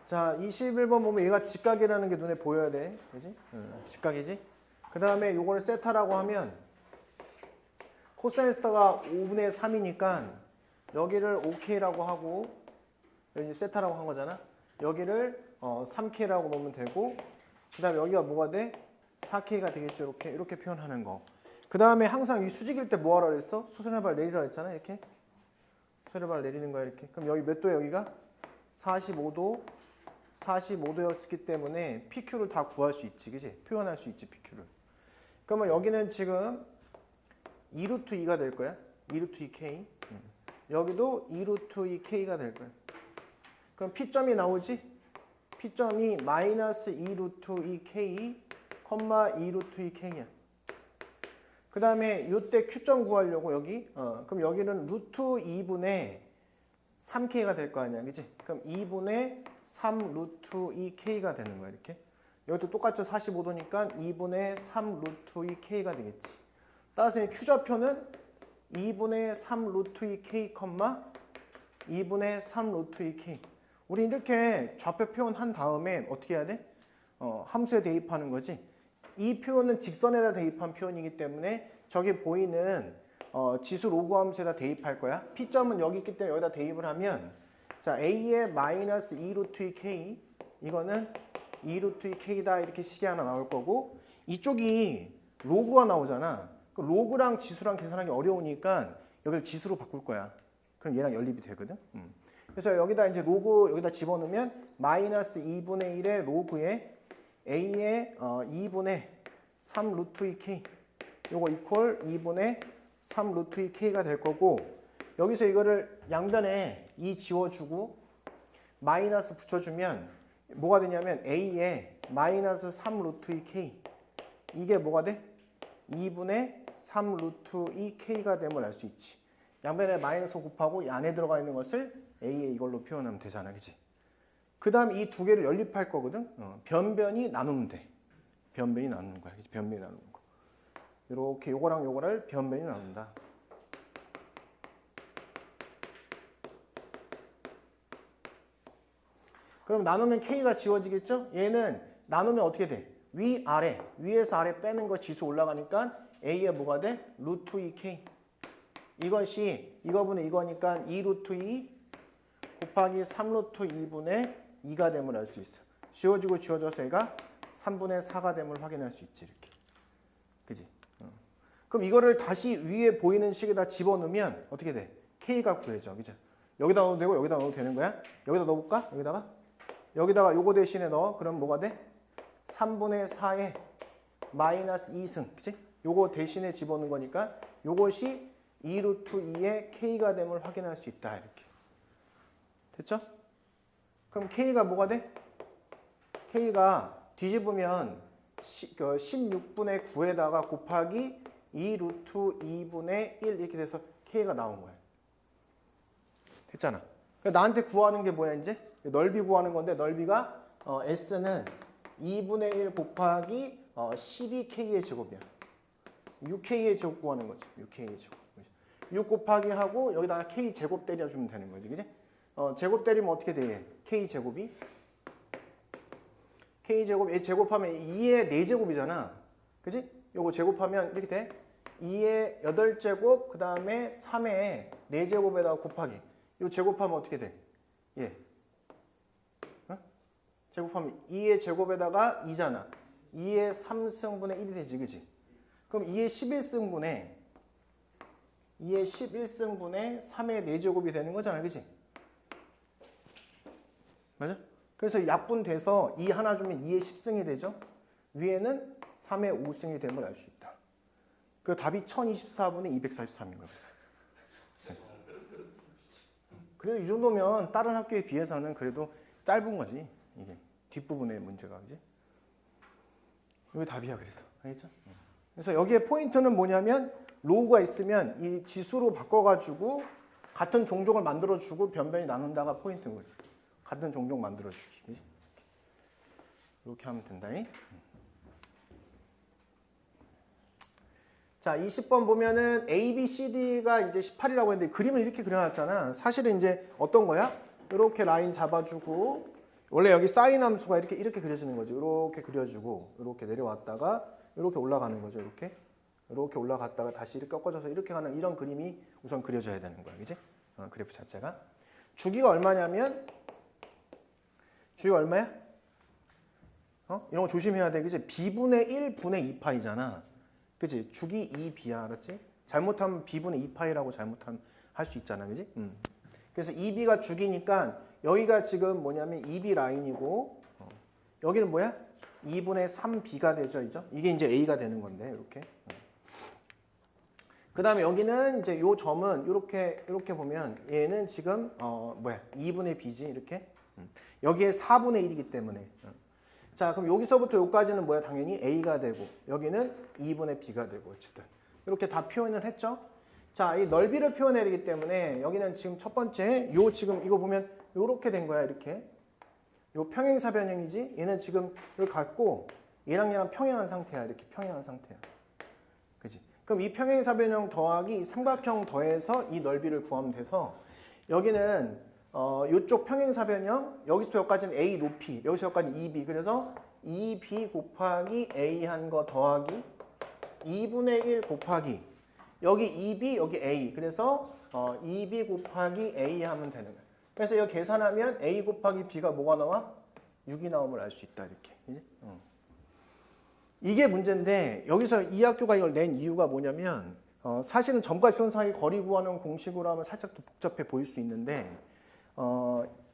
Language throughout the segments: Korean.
자, 21번 보면 얘가 직각이라는 게 눈에 보여야 돼. 그지? 직각이지? 그 다음에 요거를 세타라고 하면 코사인 스타가 5분의 3이니까 여기를 5K라고 하고 여기 세타라고 한 거잖아. 여기를 3K라고 놓으면 되고 그 다음에 여기가 뭐가 돼? 4K가 되겠죠. 이렇게 표현하는 거. 그 다음에 항상 이 수직일 때 뭐 하라 그랬어? 수선의 발 내리라 했잖아. 이렇게. 수선의 발 내리는 거야. 이렇게. 그럼 여기 몇 도야 여기가? 45도였기 때문에 PQ를 다 구할 수 있지. 그지? 표현할 수 있지. PQ를. 그러면 여기는 지금 2루트 2가 될 거야. 2루트 2K. 여기도 2루트 2K가 될 거야. 그럼 P점이 나오지? P점이 마이너스 2루트 2K, 2루트 2K야. 그 다음에 이때 Q점 구하려고 여기 그럼 여기는 루트 2분의 3K가 될 거 아니야. 그치? 그럼 2분의 3 루트 2K가 되는 거야. 이렇게. 여기도 똑같죠. 45도니까 2분의 3 루트 2K가 되겠지. 따라서 이 Q좌표는 2분의 3 루트 2K, 2분의 3 루트 2K. 우리 이렇게 좌표 표현한 다음에 어떻게 해야 돼? 함수에 대입하는 거지. 이 표현은 직선에다 대입한 표현이기 때문에 저기 보이는 지수 로그 함수에다 대입할 거야. P점은 여기 있기 때문에 여기다 대입을 하면 자 A의 마이너스 2루트 2K 이거는 2루트 2K다 이렇게 식이 하나 나올 거고 이쪽이 로그가 나오잖아. 그 로그랑 지수랑 계산하기 어려우니까 여기를 지수로 바꿀 거야. 그럼 얘랑 연립이 되거든. 그래서 여기다 이제 로그 여기다 집어넣으면 마이너스 2분의 1의 로그에 A의 2분의 3 루트 2K 요거 이퀄 2분의 3 루트 2K가 될 거고 여기서 이거를 양변에 2 지워주고 마이너스 붙여주면 뭐가 되냐면 A의 마이너스 3 루트 2K 이게 뭐가 돼? 2분의 3 루트 2K가 됨을 알 수 있지. 양변에 마이너스 곱하고 이 안에 들어가 있는 것을 A의 이걸로 표현하면 되잖아. 그치? 그 다음 이 두 개를 연립할 거거든. 변변이 나누면 돼. 변변이 나누는 거야. 그치? 변변이 나누는 거. 이렇게 요거랑 요거를 변변이 나눈다. 그럼 나누면 K가 지워지겠죠? 얘는 나누면 어떻게 돼? 위, 아래. 위에서 아래 빼는 거 지수 올라가니까 A에 뭐가 돼? 루트 2K. 이것이 이거분의 이거니까 2 루트 2 곱하기 3 루트 2분의 2가 됨을 알 수 있어. 지워지고 지워져서 얘가 3분의 4가 됨을 확인할 수 있지. 이렇게. 그지? 그럼 이거를 다시 위에 보이는 식에다 집어넣으면 어떻게 돼? K가 구해져. 그죠? 여기다 넣어도 되고 여기다 넣어도 되는 거야? 여기다 넣어볼까? 여기다가 요거 대신에 넣어. 그럼 뭐가 돼? 3분의 4에 마이너스 2승. 그치? 요거 대신에 집어넣은 거니까 요것이 2 루트 2의 K가 됨을 확인할 수 있다. 이렇게. 됐죠? 그럼 K가 뭐가 돼? K가 뒤집으면 16분의 9에다가 곱하기 2 루트 2분의 1 이렇게 돼서 K가 나온 거야. 됐잖아. 그러니까 나한테 구하는 게 뭐야 이제? 넓이 구하는 건데 넓이가 S는 2분의 1 곱하기 12K의 제곱이야. 6K의 제곱 구하는 거지. 6K의 제곱. 6 곱하기 하고 여기다가 K 제곱 때려주면 되는 거지. 그지? 제곱 때리면 어떻게 돼? K 제곱이? K 제곱, 얘 제곱하면 2의 4제곱이잖아. 그지? 요거 제곱하면 이렇게 돼. 2의 8제곱, 그 다음에 3의 4제곱에다가 곱하기. 요 제곱하면 어떻게 돼? 예. 제곱하면 2의 제곱에다가 2잖아. 2의 3승분의 1이 되지. 그지? 그럼 2의 11승분의 3의 4제곱이 되는 거잖아. 그지? 맞아? 그래서 약분돼서 2 하나 주면 2의 10승이 되죠. 위에는 3의 5승이 됨을 알 수 있다. 그 답이 1024분의 243인 거예요. 그래도 이 정도면 다른 학교에 비해서는 그래도 짧은 거지. 이게 뒷부분의 문제가. 그지? 이게 답이야. 그래서. 알겠죠? 그래서 여기에 포인트는 뭐냐면 로우가 있으면 이 지수로 바꿔가지고 같은 종족을 만들어주고 변변이 나눈다가 포인트인 거지. 같은 종족 만들어주기. 그치? 이렇게 하면 된다. 자, 20번 보면은 A, B, C, D가 이제 18이라고 했는데 그림을 이렇게 그려놨잖아. 사실은 이제 어떤 거야? 이렇게 라인 잡아주고 원래 여기 사인 함수가 이렇게 그려지는 거죠. 이렇게 그려주고 이렇게 내려왔다가 이렇게 올라가는 거죠. 이렇게 올라갔다가 다시 이렇게 꺾어져서 이렇게 가는 이런 그림이 우선 그려져야 되는 거야. 그지? 그래프 자체가. 주기가 얼마냐면 주기가 얼마야? 이런 거 조심해야 돼. 그지? b분의 1분의 2파이잖아. 그지? 주기 2b야. 알았지? 잘못하면 b분의 2파이라고 잘못하면 할 수 있잖아. 그지? 그래서 2b가 주기니까 여기가 지금 뭐냐면 2b 라인이고 여기는 뭐야? 2분의 3b가 되죠. 이게 이제 a가 되는 건데 이렇게. 그 다음에 여기는 이제 요 점은 이렇게 보면 얘는 지금 2분의 b지 이렇게. 여기에 4분의 1이기 때문에. 자, 그럼 여기서부터 여기까지는 뭐야? 당연히 a가 되고 여기는 2분의 b가 되고 어쨌든 이렇게 다 표현을 했죠. 자, 이 넓이를 표현해야 되기 때문에 여기는 지금 첫 번째 요 지금 이거 보면 요렇게 된 거야. 이렇게. 요 평행사 변형이지. 얘는 지금 이걸 갖고 얘랑 평행한 상태야. 이렇게 평행한 상태야. 그지? 그럼 이 평행사 변형 더하기 삼각형 더해서 이 넓이를 구하면 돼서 여기는 요쪽 평행사 변형 여기서 여기까지는 a 높이 여기서 여기까지 2b 그래서 2b 곱하기 a 한 거 더하기 2분의 1 곱하기 여기 2b 여기 a 그래서 2b 곱하기 a 하면 되는 거야. 그래서 이거 계산하면 a 곱하기 b가 뭐가 나와? 6이 나오면 알 수 있다 이렇게. 이게 문제인데 여기서 이 학교가 이걸 낸 이유가 뭐냐면 사실은 점과 직선 사이 거리 구하는 공식으로 하면 살짝 더 복잡해 보일 수 있는데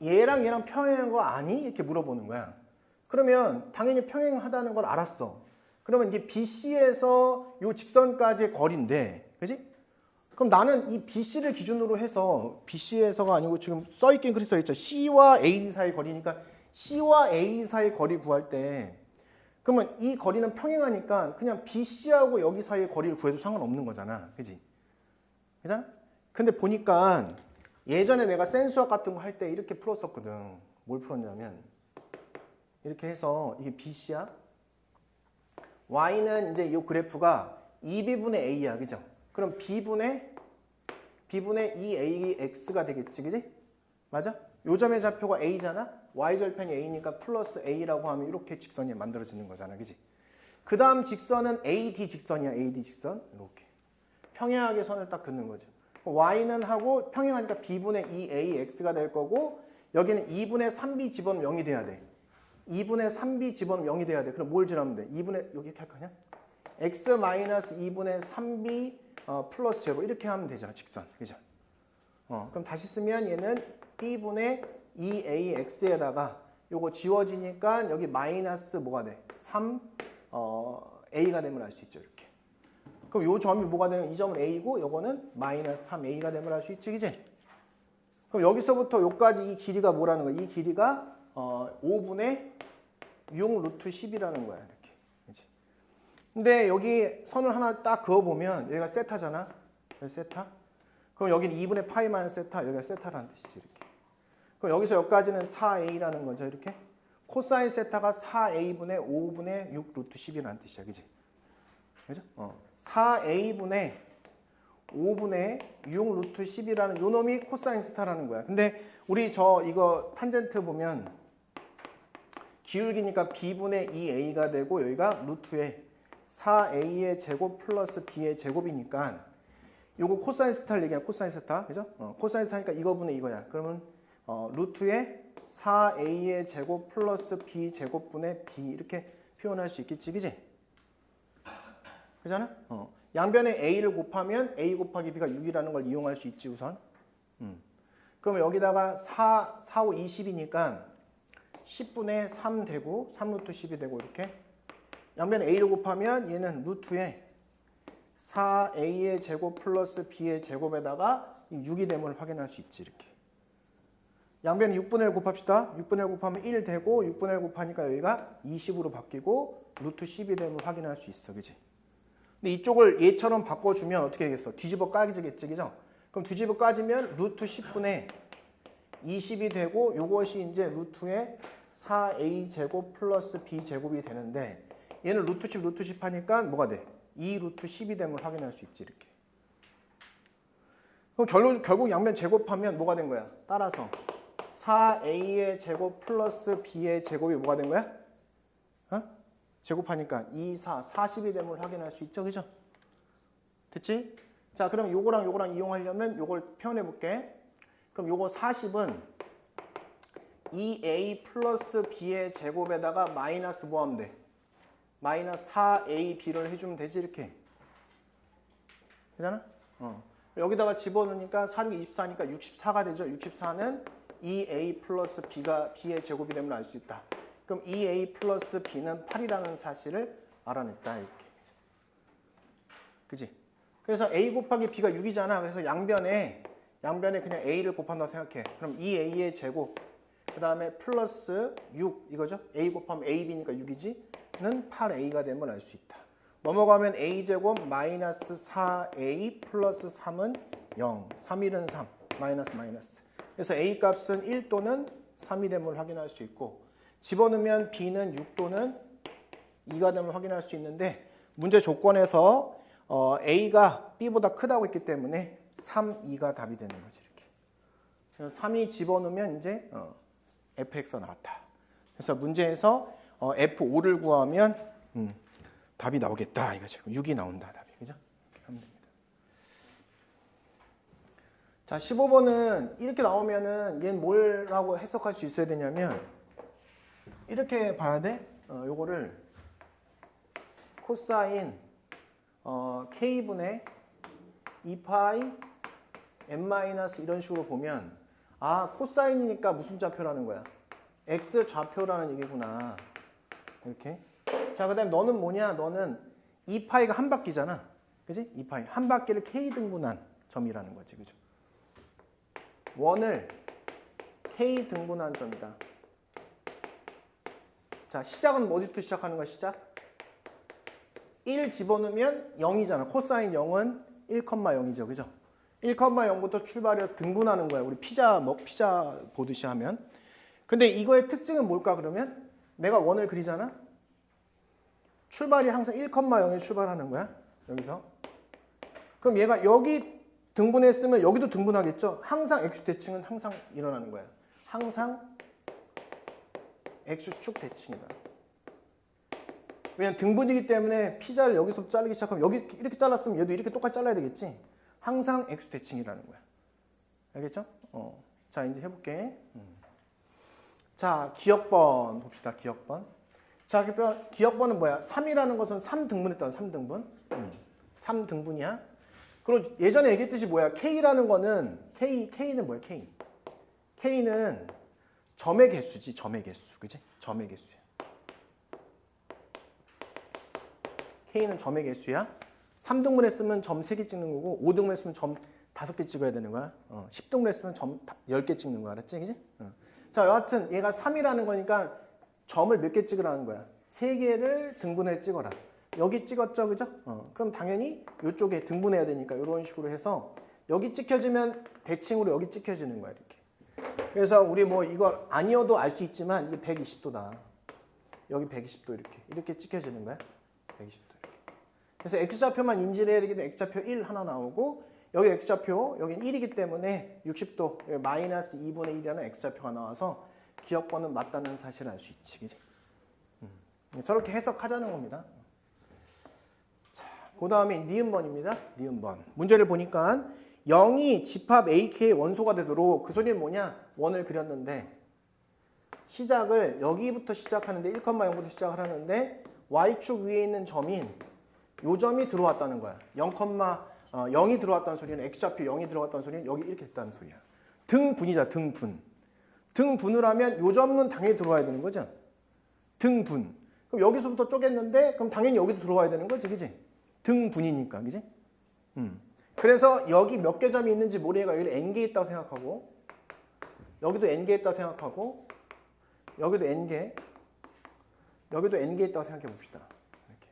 얘랑 평행한 거 아니? 이렇게 물어보는 거야. 그러면 당연히 평행하다는 걸 알았어. 그러면 이게 BC에서 요 직선까지의 거리인데 그지? 그럼 나는 이 BC를 기준으로 해서 BC에서가 아니고 지금 써있긴 그렇게 써있죠. C와 AD 사이 거리니까 C와 A 사이 거리 구할 때 그러면 이 거리는 평행하니까 그냥 BC하고 여기 사이의 거리를 구해도 상관없는 거잖아. 그지? 그잖아? 근데 보니까 예전에 내가 센수학 같은 거 할 때 이렇게 풀었었거든. 뭘 풀었냐면 이렇게 해서 이게 BC야. Y는 이제 이 그래프가 2B분의 A야. 그죠? 그럼 B분의 2AX가 되겠지. 그지? 맞아? 요 점의 좌표가 A잖아? Y절편이 A니까 플러스 A라고 하면 이렇게 직선이 만들어지는 거잖아. 그지? 그 다음 직선은 AD 직선이야. AD 직선. 이렇게. 평행하게 선을 딱 긋는 거죠. Y는 하고 평행하니까 B분의 2AX가 될 거고 여기는 2분의 3B 집어넣으면 0이 돼야 돼. 2분의 3B 집어넣으면 0이 돼야 돼. 그럼 뭘 지나면 돼? 2분의 여기 이렇게 할 거냐? X 마이너스 2분의 3B 플러스 제곱 이렇게 하면 되잖아. 직선. 그죠? 그럼 다시 쓰면 얘는 B분의 2AX에다가 요거 지워지니까 여기 마이너스 뭐가 돼? 3 A가 되면 알 수 있죠. 이렇게. 그럼 요 점이 뭐가 되면 이 점은 A고 요거는 마이너스 3A가 되면 알 수 있지. 그지? 그럼 여기서부터 요까지 이 길이가 뭐라는 거야? 이 길이가 5분의 6 루트 10이라는 거야. 이렇게. 그치? 근데 여기 선을 하나 딱 그어보면 여기가 세타잖아. 여기 세타. 그럼 여기는 2분의 파이 마이너스 세타. 여기가 세타라는 뜻이지. 이렇게. 그럼 여기서 여기까지는 4a라는 거죠. 이렇게. 코사인 세타가 4a분의 5분의 6 루트 10이라는 뜻이야. 그지? 그죠? 4a분의 5분의 6 루트 10이라는 요 놈이 코사인 세타라는 거야. 근데 우리 이거 탄젠트 보면 기울기니까 b분의 2a가 되고 여기가 루트에 4a의 제곱 플러스 b의 제곱이니까 요거 코사인 세타를 얘기하는 코사인 세타. 그죠? 코사인 세타니까 이거분의 이거야. 그러면 루트에 4a의 제곱 플러스 b 제곱분의 b 이렇게 표현할 수 있겠지. 그지? 그잖아? 양변에 a를 곱하면 a 곱하기 b가 6이라는 걸 이용할 수 있지 우선. 그러면 여기다가 4, 5, 20이니까 10분의 3 되고 3 루트 10이 되고 이렇게. 양변에 a를 곱하면 얘는 루트에 4a의 제곱 플러스 b의 제곱에다가 6이 됨을 확인할 수 있지. 이렇게. 양변에 6분의 1 곱합시다. 6분의 1 곱하면 1 되고 6분의 1 곱하니까 여기가 20으로 바뀌고 루트 10이 됨을 확인할 수 있어. 그지? 근데 이쪽을 얘처럼 바꿔주면 어떻게 되겠어? 뒤집어 까지겠지. 그죠? 그럼 뒤집어 까지면 루트 10분의 20이 되고 요것이 이제 루트에 4a 제곱 플러스 b 제곱이 되는데 얘는 루트 10 하니까 뭐가 돼? 2 루트 10이 됨을 확인할 수 있지. 이렇게. 그럼 결국 양면 제곱하면 뭐가 된 거야? 따라서 4a의 제곱 플러스 b의 제곱이 뭐가 된 거야? 어? 제곱하니까 2, 4, 40이 됨을 확인할 수 있죠. 그죠? 됐지? 자, 그럼 요거랑 요거랑 이용하려면 요걸 표현해 볼게. 그럼 요거 40은 2a 플러스 b의 제곱에다가 마이너스 뭐 하면 돼? 마이너스 4ab를 해주면 되지, 이렇게. 되잖아? 여기다가 집어넣으니까 4, 6, 24니까 64가 되죠. 64는 2a 플러스 b가 b의 제곱이 됨을 알 수 있다. 그럼 2a 플러스 b는 8이라는 사실을 알아냈다, 이렇게. 그지? 그래서 a 곱하기 b가 6이잖아. 그래서 양변에 그냥 a를 곱한다고 생각해. 그럼 2a의 제곱, 그 다음에 플러스 6 이거죠. a 곱하면 ab니까 6이지. 는 8a가 됨을 알 수 있다. 넘어가면 a제곱 마이너스 4a 플러스 3은 0. 3일은 3. 마이너스. 그래서 a 값은 1 또는 3이 됨을 확인할 수 있고, 집어넣으면 b는 6 또는 2가 됨을 확인할 수 있는데, 문제 조건에서 a가 b보다 크다고 했기 때문에 3, 2가 답이 되는 거지, 이렇게. 그래서 3이 집어넣으면 이제 fx가 나왔다. 그래서 문제에서 f5를 구하면 답이 나오겠다, 이거죠. 6이 나온다, 답이. 그죠? 이렇게 하면 됩니다. 자, 15번은 이렇게 나오면은 얘는 뭐라고 해석할 수 있어야 되냐면, 이렇게 봐야 돼. 요거를 코사인 k분의 2파이 n- 이런 식으로 보면, 아, 코사인이니까 무슨 좌표라는 거야? x 좌표라는 얘기구나. 이렇게. 자, 그 다음에 너는 뭐냐? 너는 2파이가 한 바퀴잖아. 그지? 2파이. 한 바퀴를 k 등분한 점이라는 거지. 그죠? 원을 k 등분한 점이다. 자, 시작은 어디부터 시작하는 거야, 시작? 1 집어넣으면 0이잖아. 코사인 0은 1,0이죠. 그죠? 1,0부터 출발해서 등분하는 거야. 우리 피자 보듯이 하면. 근데 이거의 특징은 뭘까, 그러면? 내가 원을 그리잖아? 출발이 항상 1,0에 출발하는 거야. 여기서. 그럼 얘가 여기 등분했으면 여기도 등분하겠죠? 항상 x축 대칭은 항상 일어나는 거야. 항상 x축 대칭이다. 왜냐면 등분이기 때문에 피자를 여기서 자르기 시작하면 여기 이렇게 잘랐으면 얘도 이렇게 똑같이 잘라야 되겠지? 항상 x축 대칭이라는 거야. 알겠죠? 자, 이제 해볼게. 자, 기억번 봅시다. 기억번. 자, 기억번은 뭐야? 3이라는 것은 3등분했다. 3등분. 3등분이야. 그리고 예전에 얘기했듯이 뭐야? K라는 거는 K는 뭐야? K는 점의 개수지. 점의 개수. 그지? 점의 개수야. K는 점의 개수야. 3등분 했으면 점 3개 찍는 거고, 5등분 했으면 점 5개 찍어야 되는 거야. 10등분 했으면 점 10개 찍는 거야. 알았지? 그지? 자, 여하튼 얘가 3이라는 거니까 점을 몇 개 찍으라는 거야? 3개를 등분해 찍어라. 여기 찍었죠, 그죠? 그럼 당연히 이쪽에 등분해야 되니까 이런 식으로 해서 여기 찍혀지면 대칭으로 여기 찍혀지는 거야, 이렇게. 그래서 우리 뭐 이거 아니어도 알 수 있지만 이게 120도다. 여기 120도 이렇게 찍혀지는 거야. 120도 이렇게. 그래서 x좌표만 인지를 해야 되기 때문에 x좌표 1 하나 나오고, 여기 x좌표, 여기는 1이기 때문에 60도, 마이너스 2분의 1이라는 x좌표가 나와서 기억번은 맞다는 사실을 알 수 있지. 그치? 저렇게 해석하자는 겁니다. 자, 그 다음에 니은번입니다. 니은번. 문제를 보니까 0이 집합 AK의 원소가 되도록, 그 소리는 뭐냐? 원을 그렸는데, 시작을 여기부터 시작하는데 1,0부터 시작을 하는데 y축 위에 있는 점인 요 점이 들어왔다는 거야. 0이 들어왔다는 소리는, x좌표 0이 들어갔다는 소리는 여기 이렇게 됐다는 소리야. 등분이자 등분. 등분을 하면 요 점은 당연히 들어와야 되는 거죠. 등분. 그럼 여기서부터 쪼갰는데 그럼 당연히 여기도 들어와야 되는 거지, 그지? 등분이니까, 그지? 그래서 여기 몇 개 점이 있는지 모르니까 여기 n개 있다고 생각하고, 여기도 n개 있다고 생각하고, 여기도 n개, 여기도 n개 있다고 생각해 봅시다. 이렇게.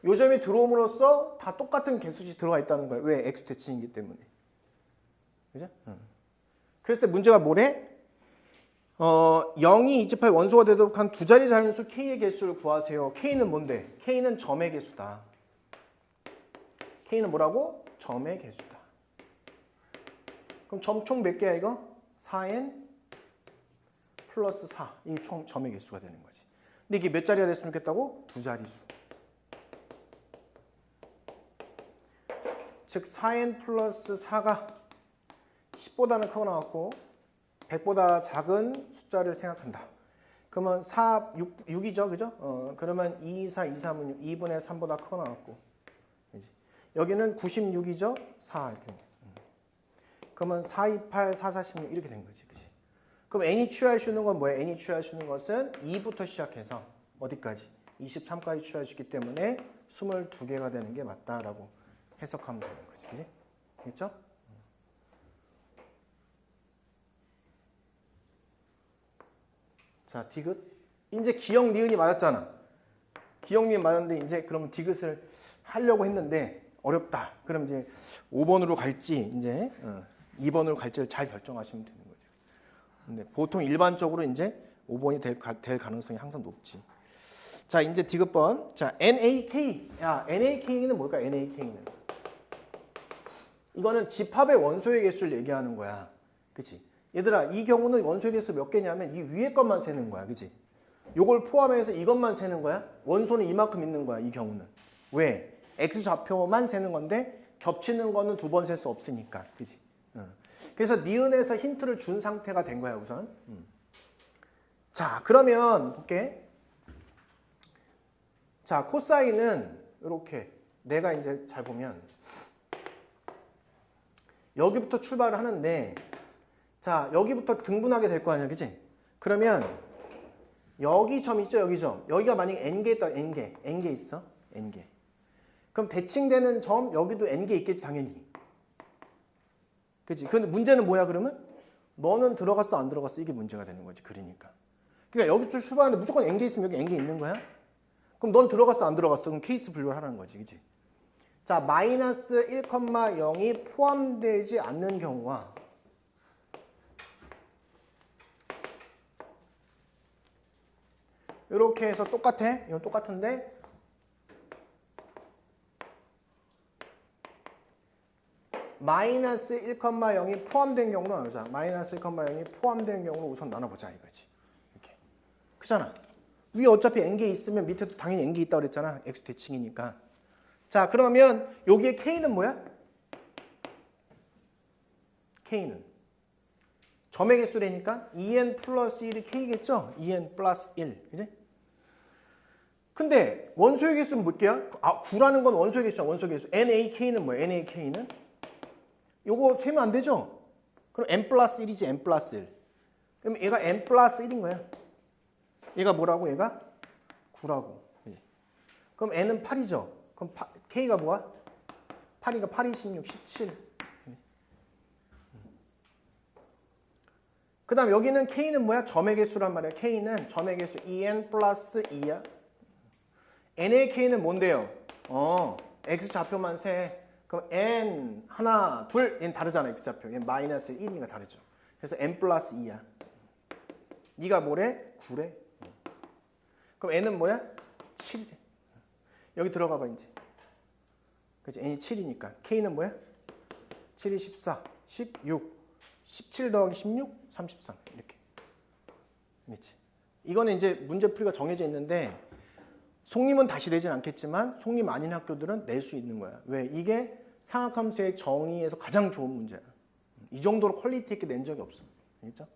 요 점이 들어옴으로써 다 똑같은 개수씩 들어가 있다는 거예요. 왜? x 대칭이기 때문에. 그죠? 그랬을 때 문제가 뭐래? 0이 이집합의 원소가 되도록 한 두 자리 자연수 k의 개수를 구하세요. k는 뭔데? k는 점의 개수다. k는 뭐라고? 점의 개수다. 그럼 점 총 몇 개야 이거? 4n 플러스 4. 이게 총 점의 개수가 되는 거지. 근데 이게 몇 자리가 됐으면 좋겠다고? 두 자리수. 즉 4n 플러스 4가 10보다는 크거나 같고 100보다 작은 숫자를 생각한다. 그러면 4, 6이죠. 그죠? 그러면 2, 4, 2, 3은 2분의 3보다 크거나 같고. 여기는 96이죠. 4 이렇게. 그러면 4, 2, 8, 4, 4, 16 이렇게 된 거지. 그치? 그럼 n이 취할 수 있는 건 뭐야? n이 취할 수 있는 것은 2부터 시작해서 어디까지? 23까지 취할 수 있기 때문에 22개가 되는 게 맞다라고 해석하면 되는 거지. 그치? 됐죠? 자, 디귿. 이제 기역, 니은이 맞았잖아. 기역, 니은 맞았는데 이제 그러면 디귿을 하려고 했는데 어렵다. 그럼 이제 5번으로 갈지 이제 2번으로 갈지를 잘 결정하시면 되는 거죠. 근데 보통 일반적으로 이제 5번이 될 가능성이 항상 높지. 자, 이제 디귿번. 자, NAK. 야, NAK는 뭘까? NAK는. 이거는 집합의 원소의 개수를 얘기하는 거야. 그치? 얘들아, 이 경우는 원소의 개수 몇 개냐면 이 위에 것만 세는 거야. 그치? 요걸 포함해서 이것만 세는 거야. 원소는 이만큼 있는 거야. 이 경우는. 왜? X좌표만 세는 건데 겹치는 거는 두 번 셀 수 없으니까. 그치? 그래서 니은에서 힌트를 준 상태가 된 거야, 우선. 자, 그러면 볼게. 자, 코사인은 이렇게 내가 이제 잘 보면 여기부터 출발을 하는데 자, 여기부터 등분하게 될 거 아니야, 그치? 그러면 여기 점 있죠, 여기 점. 여기가 만약에 n개 있다, n개 있어, n개. 그럼 대칭되는 점 여기도 n개 있겠지, 당연히. 그치? 근데 문제는 뭐야, 그러면? 너는 들어갔어, 안 들어갔어? 이게 문제가 되는 거지, 그러니까. 그러니까 여기부터 출발하는데 무조건 n개 있으면 여기 n개 있는 거야? 그럼 넌 들어갔어, 안 들어갔어? 그럼 케이스 분류를 하라는 거지, 그치? 자, 마이너스 1,0이 포함되지 않는 경우와 이렇게 해서 똑같아. 이건 똑같은데 마이너스 1,0이 포함된 경우는 나누자. 마이너스 1,0이 포함된 경우는 우선 나눠보자 이거지. 이렇게. 그잖아. 위에 어차피 n개 있으면 밑에도 당연히 n개 있다고 그랬잖아. x 대칭이니까. 자, 그러면 여기에 k는 뭐야? k는 점의 개수라니까 2n 플러스 1이 k겠죠? 2n 플러스 1. 그지? 근데 원소의 개수는 몇 개야? 9라는 건 원소의 개수야. 원소의 개수. NAK는 뭐야? NAK는? 요거 세면 안 되죠? 그럼 n 플러스 1이지. n 플러스 1. 그럼 얘가 n 플러스 1인 거야. 얘가 뭐라고? 얘가 9라고. 그지? 그럼 n은 8이죠. 그럼 k가 뭐야? 8이니까 8, 2, 16, 17. 그 다음 여기는 k는 뭐야? 점의 개수란 말이야. k는 점의 개수 2n 플러스 2야. NAK는 뭔데요? X좌표만 세. 그럼 N, 하나, 둘, 얘는 다르잖아, X좌표. 얘는 마이너스 1이니까 다르죠. 그래서 N 플러스 2야. 네가 뭐래? 9래. 그럼 N은 뭐야? 7이래. 여기 들어가 봐, 이제. 그치? N이 7이니까. K는 뭐야? 7이 14, 16, 17 더하기 16, 33. 이렇게. 그렇지? 이거는 이제 문제풀이가 정해져 있는데 속림은 다시 내진 않겠지만 속림 아닌 학교들은 낼 수 있는 거야. 왜? 이게 상학함수의 정의에서 가장 좋은 문제야. 이 정도로 퀄리티 있게 낸 적이 없어. 알겠죠?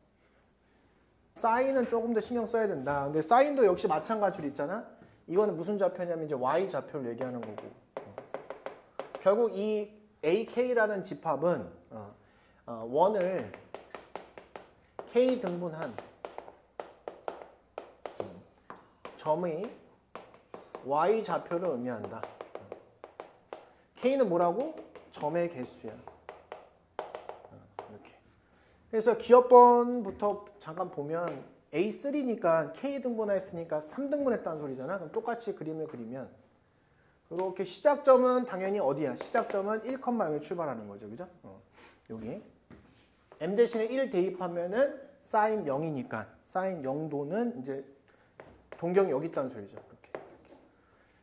사인은 조금 더 신경 써야 된다. 근데 사인도 역시 마찬가지로 있잖아. 이거는 무슨 좌표냐면 이제 y 좌표를 얘기하는 거고. 결국 이 AK라는 집합은 원을 K 등분한 점의 y 좌표를 의미한다. K는 뭐라고? 점의 개수야. 이렇게. 그래서 기업번부터 잠깐 보면 A3니까 K 등분했으니까 3등분했다는 소리잖아. 그럼 똑같이 그림을 그리면 이렇게 시작점은 당연히 어디야? 시작점은 1,0에 출발하는 거죠. 그죠? 여기 M 대신에 1 대입하면은 사인 0이니까 사인 0도는 이제 동경이 여기 있다는 소리죠. 이렇게.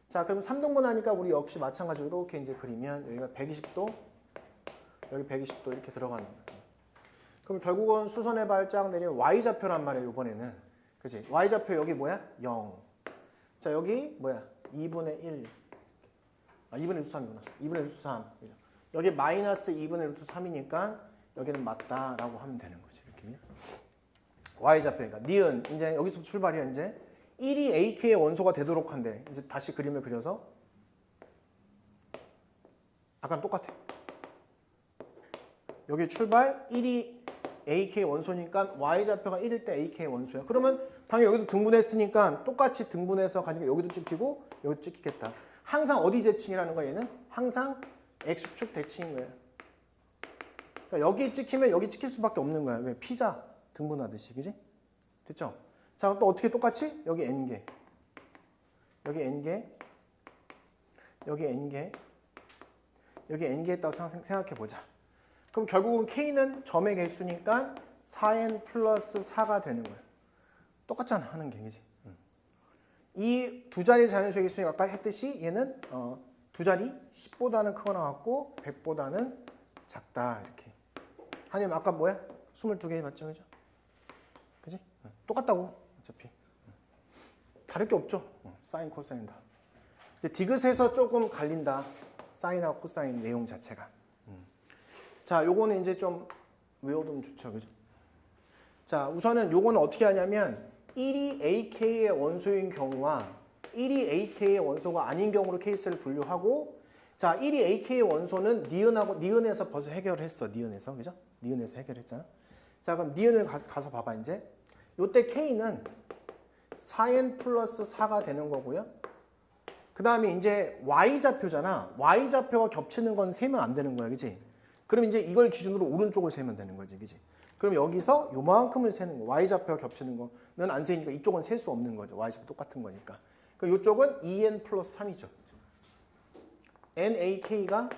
자, 그럼 3등분 하니까 우리 역시 마찬가지로 이렇게 이제 그리면 여기가 120도, 여기 120도 이렇게 들어가는 거예요. 그럼 결국은 수선의 발짝 내리면 y좌표란 말이에요. 이번에는. 그치? y좌표 여기 뭐야? 0. 자, 여기 뭐야? 2분의 1. 아, 2분의 루트 3이구나. 2분의 루트 3. 여기 마이너스 2분의 루트 3이니까 여기는 맞다라고 하면 되는 거지. 이렇게. y좌표니까. 니은. 이제 여기서 출발이야, 이제. 1이 ak의 원소가 되도록 한대. 이제 다시 그림을 그려서. 아까랑 똑같아. 여기 출발 1이 AK 원소니까 Y좌표가 1일 때 AK 원소야. 그러면 당연히 여기도 등분했으니까 똑같이 등분해서 가니까 여기도 찍히고 여기도 찍히겠다. 항상 어디 대칭이라는 거야 얘는? 항상 X축 대칭인 거야. 그러니까 여기 찍히면 여기 찍힐 수밖에 없는 거야. 왜? 피자 등분하듯이. 그지? 됐죠? 자, 또 어떻게 똑같이? 여기 N개. 여기 N개. 여기 N개. 여기 N개 했다고 생각해 보자. 그럼 결국은 K는 점의 개수니까 4n 플러스 4가 되는 거야. 똑같잖아, 하는 게. 그지? 이 두 자리 자연수의 개수니까 아까 했듯이 얘는 두 자리 10보다는 크거나 같고 100보다는 작다. 이렇게. 아니면 아까 뭐야? 22개 맞죠? 그죠? 그지? 똑같다고. 어차피. 다를 게 없죠. 사인, 코사인 다. 근데 디귿에서 조금 갈린다. 사인하고 코사인 내용 자체가. 자, 요거는 이제 좀 외워두면 좋죠. 그죠? 자, 우선은 요거는 어떻게 하냐면 1이 AK의 원소인 경우와 1이 AK의 원소가 아닌 경우로 케이스를 분류하고 자, 1이 AK의 원소는 니은에서 벌써 해결했어. 니은에서. 그죠? 니은에서 해결했잖아. 자, 그럼 니은을 가서 봐봐, 이제. 요때 K는 4n 플러스 4가 되는 거고요. 그 다음에 이제 Y좌표잖아. Y좌표가 겹치는 건 세면 안 되는 거야. 그지? 그럼 이제 이걸 기준으로 오른쪽을 세면 되는 거지. 그지? 그럼 여기서 요만큼을 세는 거. Y좌표가 겹치는 거는 안 세니까 이쪽은 셀 수 없는 거죠. Y좌표 똑같은 거니까. 그럼 이쪽은 2n 플러스 3이죠. NAK가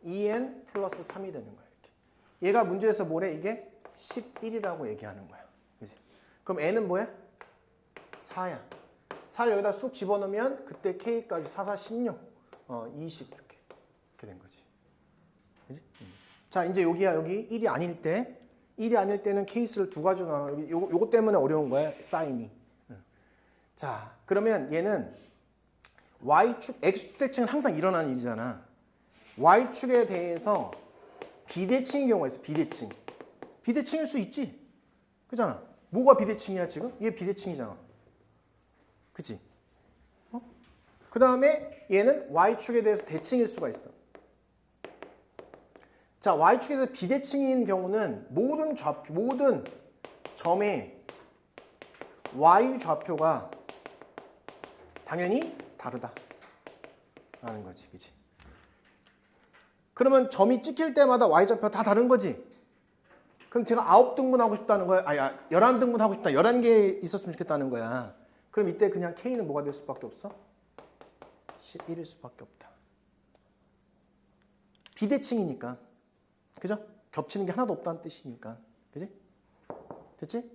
2n 플러스 3이 되는 거야. 이렇게. 얘가 문제에서 뭐래? 이게 11이라고 얘기하는 거야. 그지? 그럼 N은 뭐야? 4야. 4를 여기다 쑥 집어넣으면 그때 K까지 4, 4, 16, 20 이렇게 된 거지. 그지? 자, 이제 여기야, 여기 1이 아닐 때. 1이 아닐 때는 케이스를 두 가지로 나눠. 요거 때문에 어려운 거야, 사인이. 자, 그러면 얘는 Y축, X축 대칭은 항상 일어나는 일이잖아. Y축에 대해서 비대칭인 경우가 있어, 비대칭. 비대칭일 수 있지. 그잖아. 뭐가 비대칭이야, 지금? 얘 비대칭이잖아. 그치? 그 다음에 얘는 Y축에 대해서 대칭일 수가 있어. 자, Y축에 대해서 비대칭인 경우는 모든 점의 Y좌표가 당연히 다르다. 라는 거지. 그치? 그러면 점이 찍힐 때마다 Y좌표가 다 다른 거지. 그럼 제가 9등분 하고 싶다는 거야. 11등분 하고 싶다. 11개 있었으면 좋겠다는 거야. 그럼 이때 그냥 K는 뭐가 될 수밖에 없어? 11일 수밖에 없다. 비대칭이니까. 그죠? 겹치는 게 하나도 없다는 뜻이니까. 그지? 됐지?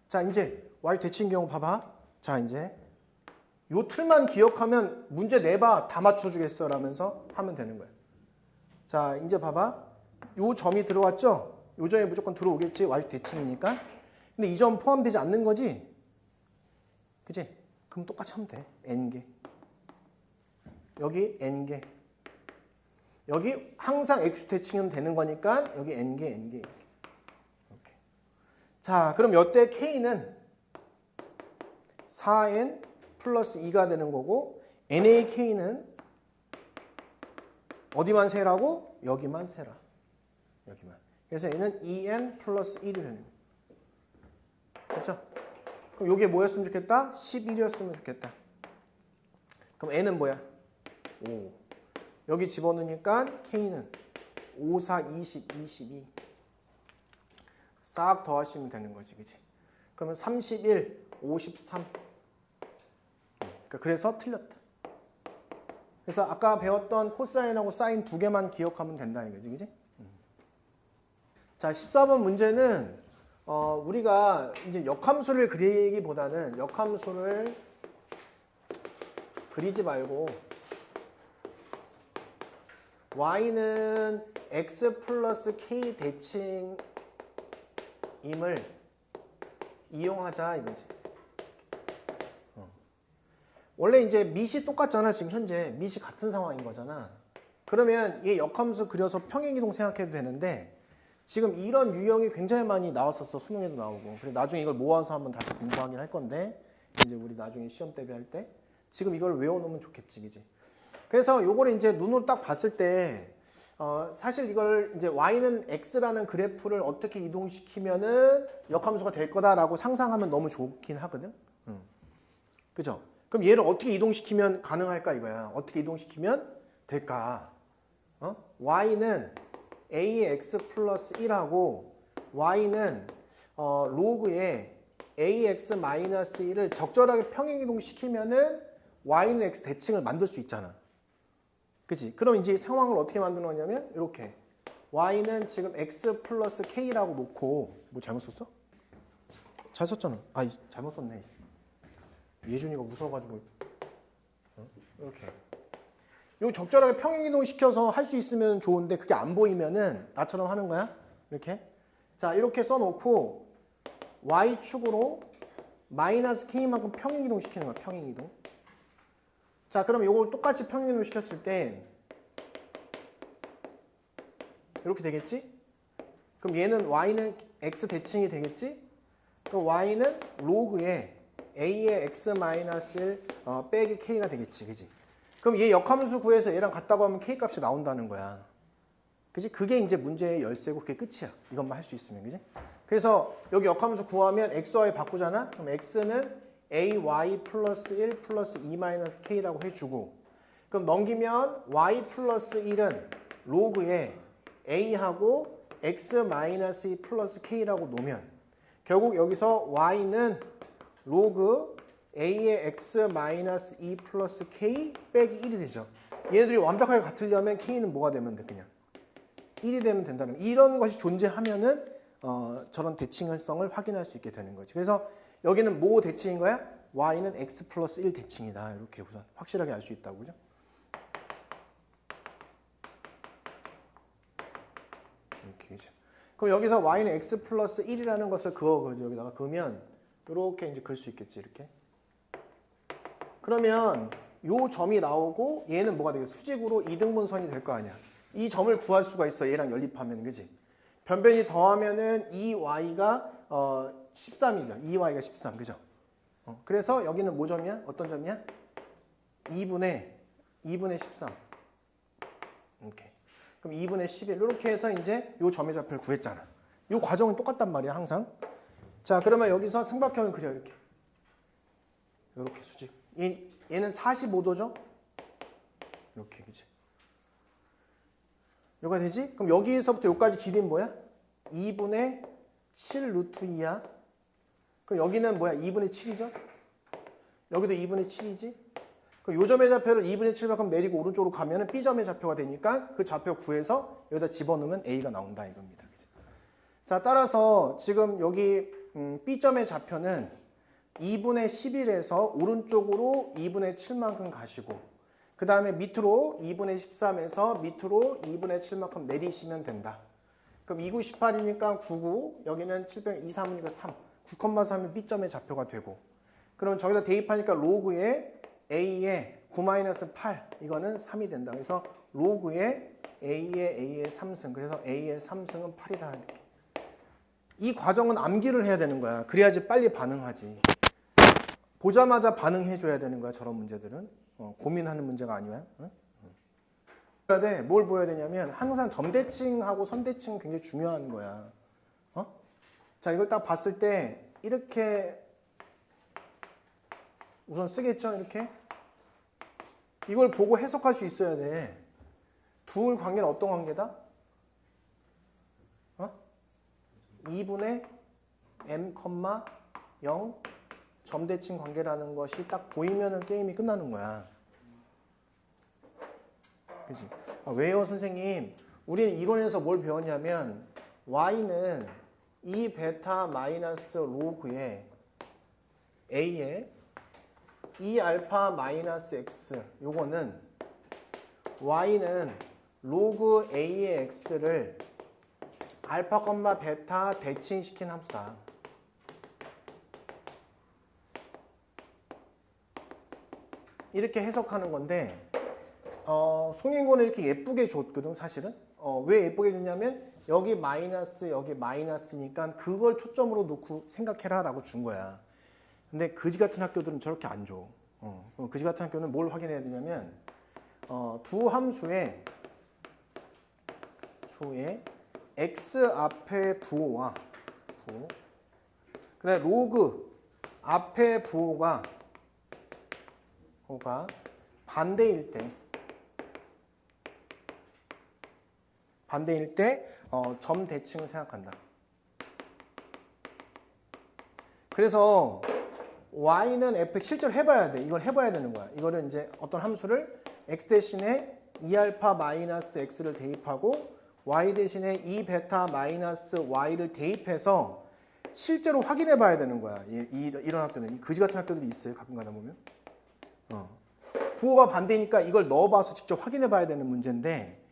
자, 이제 Y 대칭 경우 봐봐. 자, 이제 요 틀만 기억하면 문제 내봐. 다 맞춰주겠어. 라면서 하면 되는 거야. 자, 이제 봐봐. 요 점이 들어왔죠? 요 점이 무조건 들어오겠지. Y 대칭이니까. 근데 이 점 포함되지 않는 거지? 그치? 그럼 똑같이 하면 돼. N개. 여기 N개. 여기 항상 X 대칭은 되는 거니까 여기 N개, N개 이렇게. 자, 그럼 이때 K는 4N 플러스 2가 되는 거고 NAK는 어디만 세라고? 여기만 세라. 여기만. 그래서 얘는 2N 플러스 1이 되는 거예요. 그렇죠? 그럼 이게 뭐였으면 좋겠다? 11이었으면 좋겠다. 그럼 N은 뭐야? 5. 여기 집어넣으니까 K는 5, 4, 20, 22. 싹 더하시면 되는 거지. 그치? 그러면 31, 53. 그래서 틀렸다. 그래서 아까 배웠던 코사인하고 사인 두 개만 기억하면 된다. 이거지. 그치? 자, 14번 문제는 우리가 이제 역함수를 그리기보다는 역함수를 그리지 말고 y는 x 플러스 k 대칭임을 이용하자 이거지. 원래 이제 밑이 똑같잖아. 지금 현재 밑이 같은 상황인 거잖아. 그러면 얘 역함수 그려서 평행이동 생각해도 되는데 지금 이런 유형이 굉장히 많이 나왔었어. 수능에도 나오고. 그래서 나중에 이걸 모아서 한번 다시 공부하긴 할 건데 이제 우리 나중에 시험 대비할 때 지금 이걸 외워놓으면 좋겠지, 그지? 그래서 요거를 이제 눈으로 딱 봤을 때 사실 이걸 이제 y는 x라는 그래프를 어떻게 이동시키면은 역함수가 될 거다라고 상상하면 너무 좋긴 하거든. 그죠? 그럼 얘를 어떻게 이동시키면 가능할까 이거야. 어떻게 이동시키면 될까? y는 a의 x 플러스 1하고 y는 로그의 ax 마이너스 1을 적절하게 평행이동시키면은 y는 x 대칭을 만들 수 있잖아. 그치? 그럼 이제 상황을 어떻게 만드는 거냐면 이렇게 y는 지금 x 플러스 k라고 놓고 뭐 잘못 썼어? 잘 썼잖아. 아 잘못 썼네. 예준이가 무서워가지고 이렇게 요 적절하게 평행이동 시켜서 할 수 있으면 좋은데 그게 안 보이면은 나처럼 하는 거야. 이렇게 자 이렇게 써놓고 y축으로 마이너스 k만큼 평행이동 시키는 거야. 평행이동. 자 그럼 요걸 똑같이 평행이동 시켰을 때 이렇게 되겠지? 그럼 얘는 y는 x 대칭이 되겠지? 그럼 y는 로그의 a의 x 마이너스 1 빼기 k가 되겠지, 그지? 그럼 얘 역함수 구해서 얘랑 같다고 하면 k 값이 나온다는 거야, 그지? 그게 이제 문제의 열쇠고 그게 끝이야. 이것만 할 수 있으면, 그지? 그래서 여기 역함수 구하면 x, y 바꾸잖아. 그럼 x는 ay 플러스 1 플러스 2 마이너스 k라고 해주고, 그럼 넘기면 y 플러스 1은 로그의 a하고 x 마이너스 2 플러스 k라고 놓으면 결국 여기서 y는 로그 a의 x 마이너스 2 플러스 k 빼기 1이 되죠. 얘네들이 완벽하게 같으려면 k는 뭐가 되면 돼? 그냥 1이 되면 된다는 거예요. 이런 것이 존재하면은 저런 대칭성을 확인할 수 있게 되는 거지. 그래서 여기는 뭐 대칭인 거야? y는 x 플러스 1 대칭이다. 이렇게 우선 확실하게 알 수 있다고, 그죠? 이렇게, 그죠? 그럼 여기서 y는 x 플러스 1이라는 것을 여기다가 그으면 이렇게 이제 그을 수 있겠지, 이렇게. 그러면 요 점이 나오고 얘는 뭐가 되겠어? 수직으로 이등분선이 될 거 아니야. 이 점을 구할 수가 있어. 얘랑 연립하면, 그지? 변변이 더하면은 2y가 13이죠. 2y가 13, 그죠? 그래서 여기는 뭐 점이야? 어떤 점이야? 2분의 13. 이렇게. 그럼 2분의 11. 이렇게 해서 이제 요 점의 좌표를 구했잖아. 요 과정은 똑같단 말이야, 항상. 자, 그러면 여기서 삼각형을 그려, 이렇게. 이렇게 수직. 얘는 45도죠? 이렇게, 그지? 여기가 되지? 그럼 여기서부터 여기까지 길이는 뭐야? 2분의 7 루트 2야. 그럼 여기는 뭐야? 2분의 7이죠? 여기도 2분의 7이지? 그럼 요 점의 좌표를 2분의 7만큼 내리고 오른쪽으로 가면은 B점의 좌표가 되니까 그 좌표 구해서 여기다 집어넣으면 A가 나온다 이겁니다. 그죠? 자, 따라서 지금 여기 B점의 좌표는 2분의 11에서 오른쪽으로 2분의 7만큼 가시고 그 다음에 밑으로 2분의 13에서 밑으로 2분의 7만큼 내리시면 된다. 그럼 2, 9, 18이니까 9, 9 여기는 7, 2, 3이니까 3 9,3이 B점의 좌표가 되고 그럼 저기다 대입하니까 로그의 A의 9-8 이거는 3이 된다. 그래서 로그의 A의 3승 그래서 A의 3승은 8이다. 이렇게. 이 과정은 암기를 해야 되는 거야. 그래야지 빨리 반응하지. 보자마자 반응해줘야 되는 거야. 저런 문제들은. 고민하는 문제가 아니야. 응? 뭘 보여야 되냐면 항상 점대칭하고 선대칭은 굉장히 중요한 거야. 자, 이걸 딱 봤을 때 이렇게 우선 쓰겠죠. 이렇게. 이걸 보고 해석할 수 있어야 돼. 둘 관계는 어떤 관계다? 2분의 m, 0 점대칭 관계라는 것이 딱 보이면은 게임이 끝나는 거야. 그치? 왜요, 선생님? 우리는 이론에서 뭘 배웠냐면 y는 2 베타 마이너스 로그의 a의 2 알파 마이너스 x 요거는 y는 로그 A의 x를 알파, 베타 대칭시킨 함수다. 이렇게 해석하는 건데 송인고는 이렇게 예쁘게 줬거든 사실은. 왜 예쁘게 줬냐면 여기 마이너스 여기 마이너스니까 그걸 초점으로 놓고 생각해라 라고 준 거야. 근데 그지 같은 학교들은 저렇게 안 줘. 그지 같은 학교는 뭘 확인해야 되냐면 두 함수의 x 앞에 부호와 부호, 그다음에 로그 앞에 부호가 반대일 때 점 대칭을 생각한다. 그래서 y는 f 실제로 해봐야 돼. 이걸 해봐야 되는 거야. 이거를 이제 어떤 함수를 x 대신에 2알파 마이너스 x를 대입하고 y 대신에 2베타 마이너스 y를 대입해서 실제로 확인해 봐야 되는 거야. 이런 학교는. 그지 같은 학교들이 있어요. 가끔 가다 보면. 부호가 반대니까 이걸 넣어봐서 직접 확인해 봐야 되는 문제인데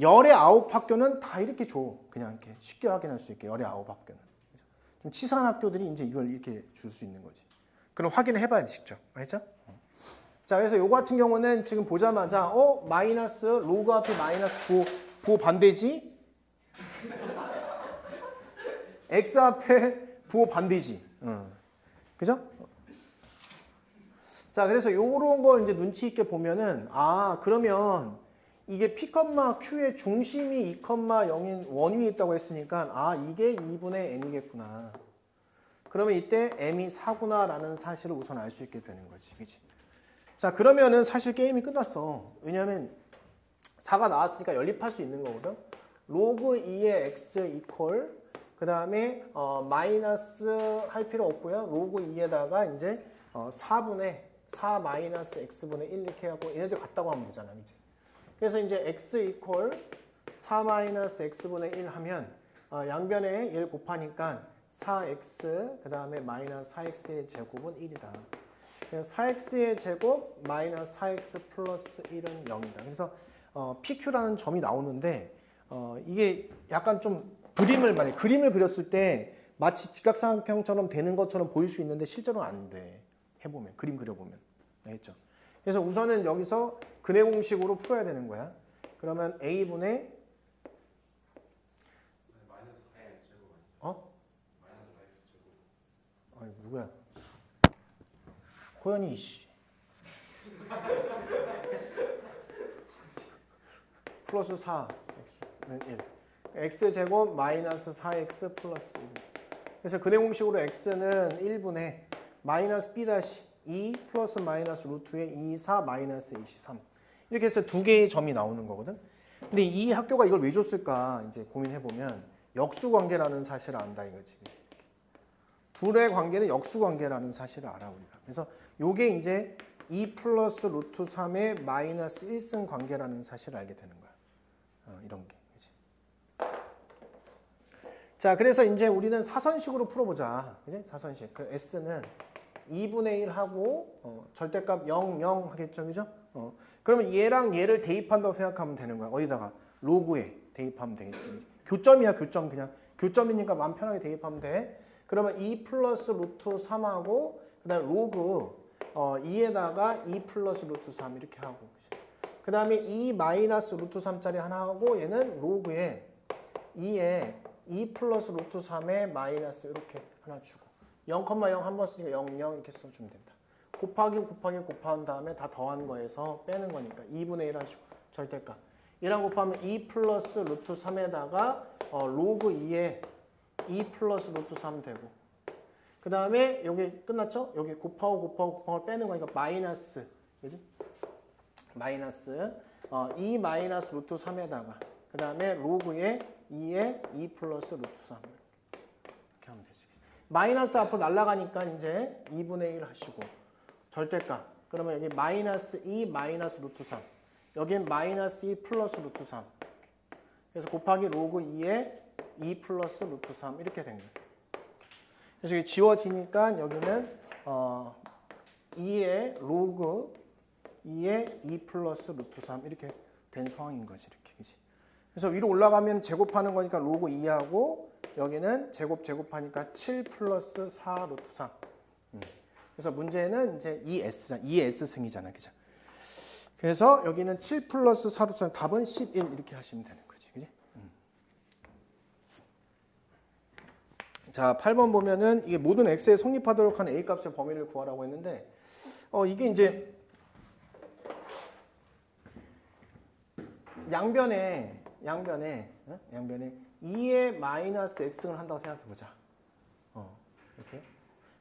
열의 9학교는 다 이렇게 줘. 그냥 이렇게 쉽게 확인할 수 있게. 열의 9학교는. 좀 치사한 학교들이 이제 이걸 이렇게 줄 수 있는 거지. 그럼 확인을 해봐야 돼, 직접. 알죠? 자, 그래서 요거 같은 경우는 지금 보자마자, 마이너스, 로그 앞에 마이너스 부호 반대지? x 앞에 부호 반대지? 그죠? 자, 그래서 요런 거 이제 눈치 있게 보면은, 그러면 이게 P, Q의 중심이 2,0인 원위에 있다고 했으니까, 이게 2분의 n이겠구나. 그러면 이때 m이 4구나 라는 사실을 우선 알 수 있게 되는 거지. 그치? 자, 그러면은 사실 게임이 끝났어. 왜냐하면 4가 나왔으니까 연립할 수 있는 거거든. 로그 2의 x 이퀄, 그 다음에 마이너스 할 필요 없고요. 로그 2에다가 이제 4 마이너스 x분의 1 이렇게 하고 얘네들 같다고 하면 되잖아. 그치? 그래서 이제 x 이퀄 4 마이너스 x분의 1 하면 양변에 1 곱하니까 4x 그 다음에 마이너스 4x의 제곱은 1이다. 그래서 4x의 제곱 마이너스 4x 플러스 1은 0이다. 그래서 PQ라는 점이 나오는데 이게 약간 좀 그림을 그렸을 때 마치 직각삼각형처럼 되는 것처럼 보일 수 있는데 실제로는 안 돼. 해보면 그림 그려보면 알겠죠? 그래서 우선은 여기서 근해 공식으로 풀어야 되는 거야. 그러면 A분의 아니 누구야? 호연이 씨. 플러스 4 x는 1. x제곱 마이너스 4x 플러스 1. 그래서 근해 공식으로 x는 1분의 마이너스 b 다시 2 플러스 마이너스 루트의 2, 4 마이너스 23. 이렇게 해서 두 개의 점이 나오는 거거든. 근데 이 학교가 이걸 왜 줬을까 이제 고민해보면 역수관계라는 사실을 안다 이거지. 둘의 관계는 역수관계라는 사실을 알아 우리가. 그래서 요게 이제 2 플러스 루트 3의 마이너스 1승 관계라는 사실을 알게 되는 거야. 이런 게. 그치? 자, 그래서 이제 우리는 사선식으로 풀어보자. 그치? 사선식. 그 S는 2분의 1 하고 절대값 0, 0 하겠죠. 그죠? 그러면 얘랑 얘를 대입한다고 생각하면 되는 거야. 어디다가? 로그에 대입하면 되겠지. 그치? 교점이야, 교점 그냥. 교점이니까 마음 편하게 대입하면 돼. 그러면 2 플러스 루트 3하고 그 다음에 로그 2에다가 2 플러스 루트 3 이렇게 하고 그 다음에 2 마이너스 루트 3짜리 하나 하고 얘는 로그에 2에 2 플러스 루트 3에 마이너스 이렇게 하나 주고 0,0 한 번 쓰니까 0, 0 이렇게 써주면 된다. 곱한 다음에 다 더한 거에서 빼는 거니까 2분의 1 하시고 절대값 1랑 곱하면 2 플러스 루트 3에다가 로그 2에 2 플러스 루트 3 되고 그 다음에 여기 끝났죠? 여기 곱하고 빼는 거니까 마이너스 그지? 마이너스 2 마이너스 루트 3에다가 그 다음에 로그에 2에 2 플러스 루트 3 이렇게 하면 되지. 마이너스 앞으로 날아가니까 이제 2분의 1 하시고 절대값 그러면 여기 마이너스 2 마이너스 루트 3 여기는 마이너스 2 플러스 루트 3 그래서 곱하기 로그 2에 2 플러스 루트 3 이렇게 된 거예요. 그래서 이게 지워지니까 여기는 2의 로그 2의 2 플러스 루트 3 이렇게 된 상황인 거지. 이렇게. 그치? 그래서 위로 올라가면 제곱하는 거니까 로그 2하고 여기는 제곱하니까 7 플러스 4 루트 3. 그래서 문제는 이제 2S잖아. 2S 승이잖아. 그죠? 그래서 여기는 7 플러스 4 루트 3 답은 11 이렇게 하시면 되는 거지. 그지? 자, 8번 보면은 이게 모든 x에 성립하도록 하는 a 값의 범위를 구하라고 했는데 이게 이제 양변에 2의 마이너스 x승을 한다고 생각해 보자. 이렇게.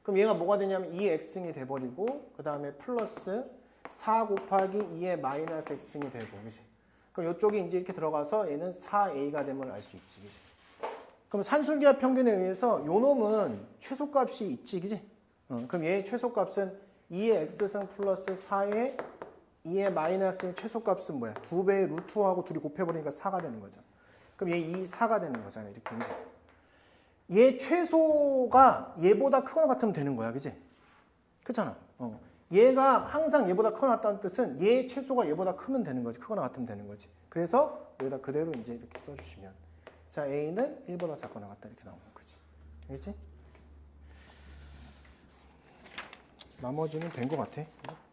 그럼 얘가 뭐가 되냐면 2의 x승이 돼버리고 그 다음에 플러스 4 곱하기 2의 마이너스 x승이 되고, 그지? 그럼 이쪽이 이제 이렇게 들어가서 얘는 4a가 됨을 알 수 있지, 그지? 그럼 산술기하 평균에 의해서 요 놈은 최소값이 있지, 그지? 그럼 얘의 최소값은 2의 x승 플러스 4의 2의 마이너스 최소값은 뭐야? 2배의 루트하고 둘이 곱해버리니까 4가 되는 거죠. 그럼 얘 2, 4가 되는 거잖아, 이렇게, 그지? 얘 최소가 얘보다 크거나 같으면 되는 거야, 그지? 그렇잖아. 얘가 항상 얘보다 크거나 같다는 뜻은 얘 최소가 얘보다 크면 되는 거지. 크거나 같으면 되는 거지. 그래서 여기다 그대로 이제 이렇게 써주시면. 자, A는 1보다 작거나 같다. 이렇게 나오는 거지. 알겠지? 나머지는 된 것 같아. 그죠?